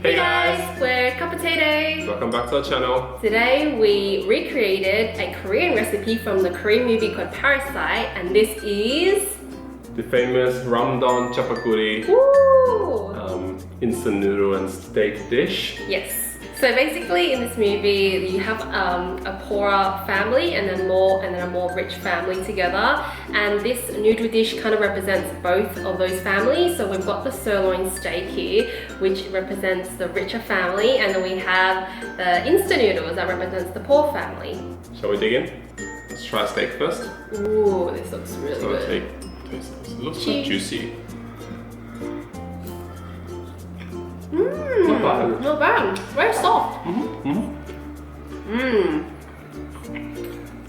Hey guys, we're Jjapaghetti. Welcome back to our channel. Today we recreated a Korean recipe from the Korean movie called Parasite, and this is The famous Ramdon Jjapaguri instant noodle and steak dish. Yes. So basically in this movie you have a poorer family and then a more rich family together, and this noodle dish kind of represents both of those families. So we've got the sirloin steak here, which represents the richer family, and then we have the instant noodles that represents the poor family. Shall we dig in? Let's try steak first. Ooh, this looks really good. Taste this. It looks so juicy. Not bad. Not bad. Very soft.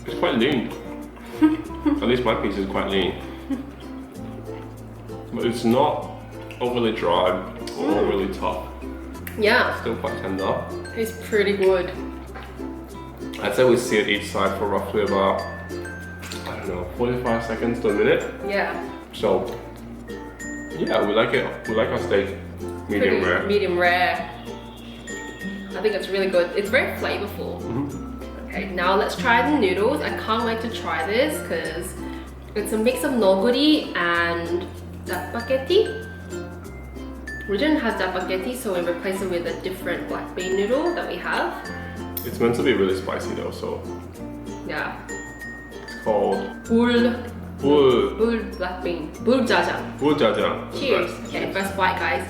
It's quite lean. At least my piece is quite lean. But it's not overly dry or overly tough. Yeah. Still quite tender. It's pretty good. I'd say we sear each side for roughly about, I don't know, 45 seconds to a minute. Yeah. So, yeah, we like it. We like our steak medium rare. Medium rare. I think it's really good. It's very flavorful. Okay, now let's try the noodles. I can't wait to try this because it's a mix of Neoguri and Jjapaghetti. We didn't have Jjapaghetti, so we replaced it with a different black bean noodle that we have. It's meant to be really spicy though, so. Yeah. It's called Bul Bul black bean. Bul jjajang. Jjajang. Cheers. Okay, first bite, guys.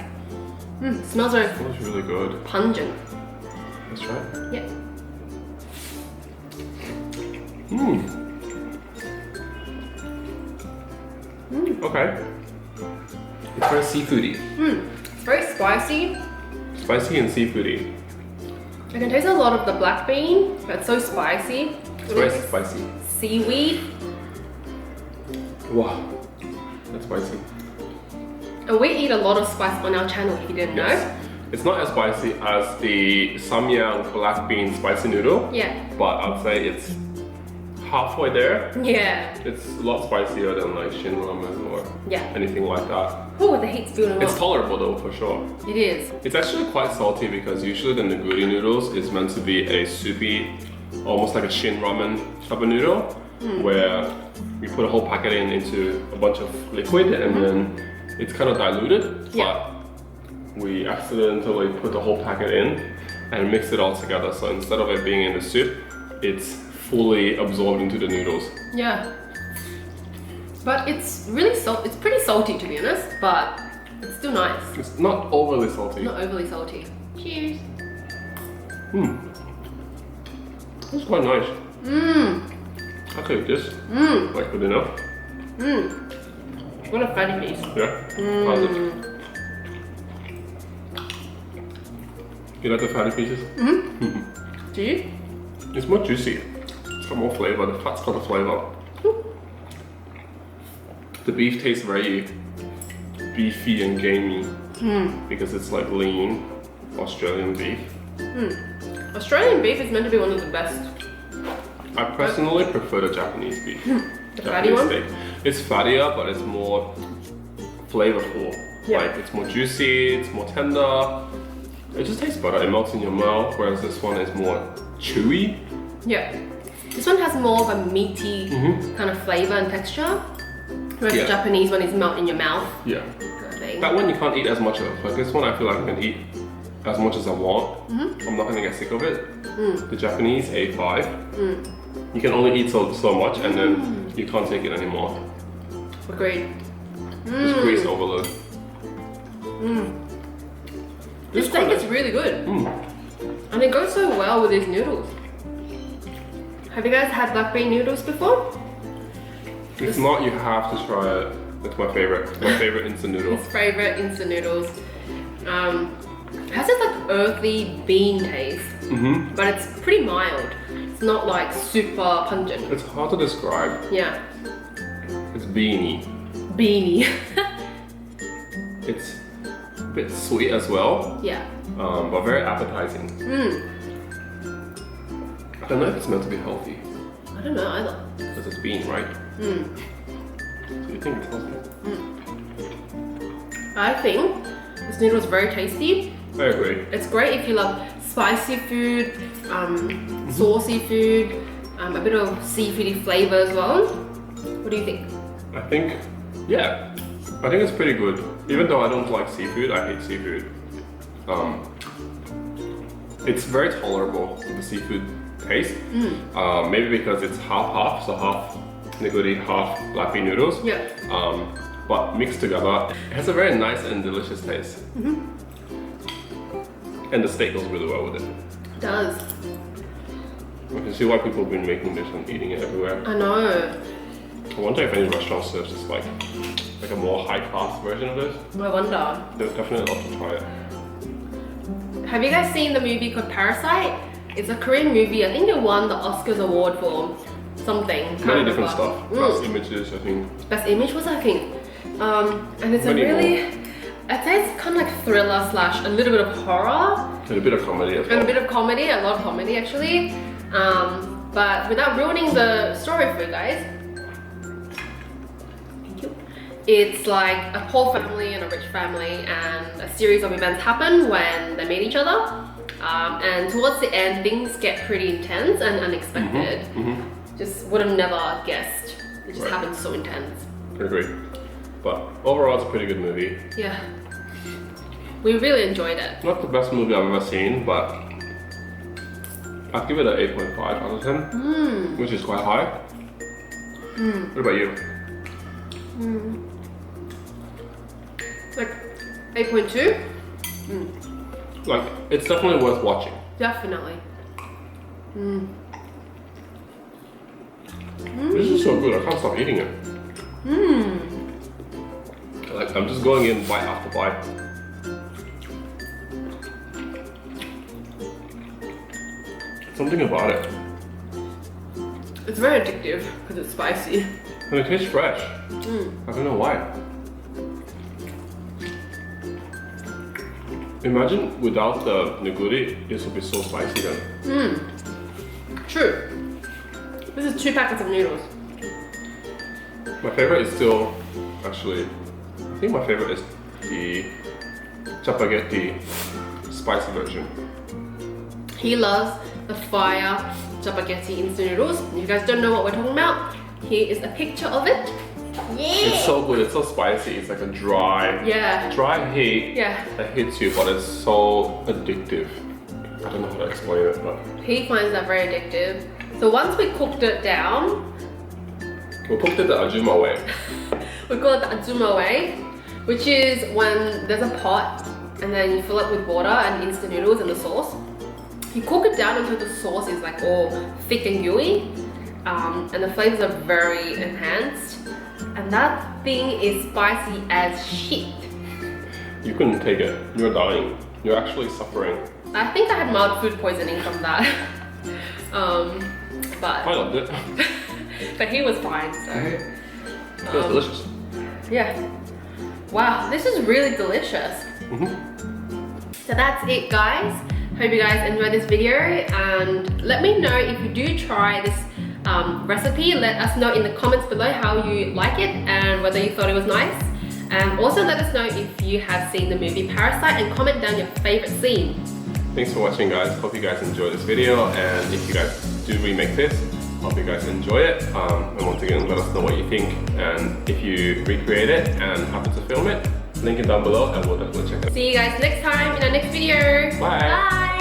Smells very Smells really good. pungent. Let's try it. Yeah. Okay. It's very seafoody. It's very spicy. Spicy and seafoody. I can taste a lot of the black bean, but it's so spicy. It's very spicy. Seaweed. Wow. That's spicy. And we eat a lot of spice on our channel, if you didn't know. It's not as spicy as the samyang black bean spicy noodle. Yeah. But I'd say it's halfway there. Yeah. It's a lot spicier than like shin ramen or anything like that. Oh, the heat's building up. It's tolerable though, for sure. It is. It's actually quite salty because usually the Neoguri noodles is meant to be a soupy, almost like a shin ramen type of noodle, where you put a whole packet into a bunch of liquid and then it's kind of diluted. Yeah. But we accidentally put the whole packet in and mix it all together. So instead of it being in the soup, it's fully absorbed into the noodles. Yeah. But it's really it's pretty salty to be honest, but it's still nice. It's not overly salty. Not overly salty. Cheers. It's quite nice. I could eat this. Like for dinner. What a fatty piece. Yeah. How's it? You like the fatty pieces? Do you? It's more juicy. It's got more flavor. The fat's got the flavor. The beef tastes very beefy and gamey because it's like lean Australian beef. Australian beef is meant to be one of the best. I personally prefer the Japanese beef. The fatty one? Steak. It's fattier, but it's more flavorful. Yeah. Like it's more juicy, it's more tender. It just tastes better. It melts in your mouth, whereas this one is more chewy. Yeah. This one has more of a meaty kind of flavor and texture. Whereas the Japanese one is melt in your mouth. Yeah. Kind of thing. That one you can't eat as much of. Like this one I feel like I can eat as much as I want. I'm not gonna get sick of it. The Japanese A5, you can only eat so much and then you can't take it anymore. Agreed. Just grease overload. This steak is really good. And it goes so well with these noodles. Have you guys had black bean noodles before? If not, you have to try it. It's my favorite. My favorite instant noodle. His favorite instant noodles. It has this like earthy bean taste, but it's pretty mild. It's not like super pungent. It's hard to describe. Yeah. It's beany. Beany. It's a bit sweet as well. Yeah. But very appetizing. I don't know if it's meant to be healthy. I don't know either. Because it's bean, right? So you think it's healthy? I think this noodle is very tasty, I agree. It's great if you love spicy food, saucy food, a bit of seafoody flavor as well. What do you think? I think, yeah, I think it's pretty good. Even though I don't like seafood, I hate seafood. It's very tolerable, the seafood taste. Maybe because it's half-half, so half Neoguri, half lapi noodles. Yeah. But mixed together, it has a very nice and delicious taste. And the steak goes really well with it. It does. I can see why people have been making this and eating it everywhere. I know. I wonder if any restaurant serves this like a more high-class version of this. I wonder. They'd definitely love to try it. Have you guys seen the movie called Parasite? It's a Korean movie. I think it won the Oscars award for something. Many different stuff. Best images, I think. Best image was, I think. And it's Many a really, I'd say it's kind of like thriller slash a little bit of horror. And a bit of comedy as well. And a bit of comedy, a lot of comedy actually. But without ruining the story for you guys, it's like a poor family and a rich family, and a series of events happen when they meet each other. And towards the end, things get pretty intense and unexpected. Just would have never guessed. It just happened so intense. I agree. But overall, it's a pretty good movie. Yeah. We really enjoyed it. Not the best movie I've ever seen, but I'd give it an 8.5 out of 10, which is quite high. What about you? Like 8.2? Like, it's definitely worth watching. Definitely. This is so good, I can't stop eating it. Like, I'm just going in bite after bite. Something about it. It's very addictive because it's spicy. And it tastes fresh. I don't know why. Imagine without the Neoguri, this would be so spicy then. True. This is 2 packets of noodles. My favorite is still, actually, I think my favorite is the Jjapaghetti spicy version. He loves the fire Jjapaghetti instant noodles. If you guys don't know what we're talking about, here is a picture of it. It's so good, it's so spicy, it's like a dry heat that hits you, but it's so addictive. I don't know how to explain it, but... He finds that very addictive. So once we cooked it down, we cooked it the Ajuma way. we call it the Ajuma way, which is when there's a pot and then you fill it with water and instant noodles and the sauce. You cook it down until the sauce is like all thick and gooey, and the flavors are very enhanced. And that thing is spicy as shit. You couldn't take it. You're dying. You're actually suffering. I think I had mild food poisoning from that. But I loved it. but he was fine, so. It was delicious. Yeah. Wow, this is really delicious. So that's it, guys. Hope you guys enjoyed this video, and let me know if you do try this recipe. Let us know in the comments below how you like it and whether you thought it was nice. And also let us know if you have seen the movie Parasite, and comment down your favorite scene. Thanks for watching, guys. Hope you guys enjoyed this video, and if you guys do remake this, hope you guys enjoy it. And once again, let us know what you think, and if you recreate it and happen to film it, link it down below and we'll definitely check it out. See you guys next time in our next video. Bye. Bye.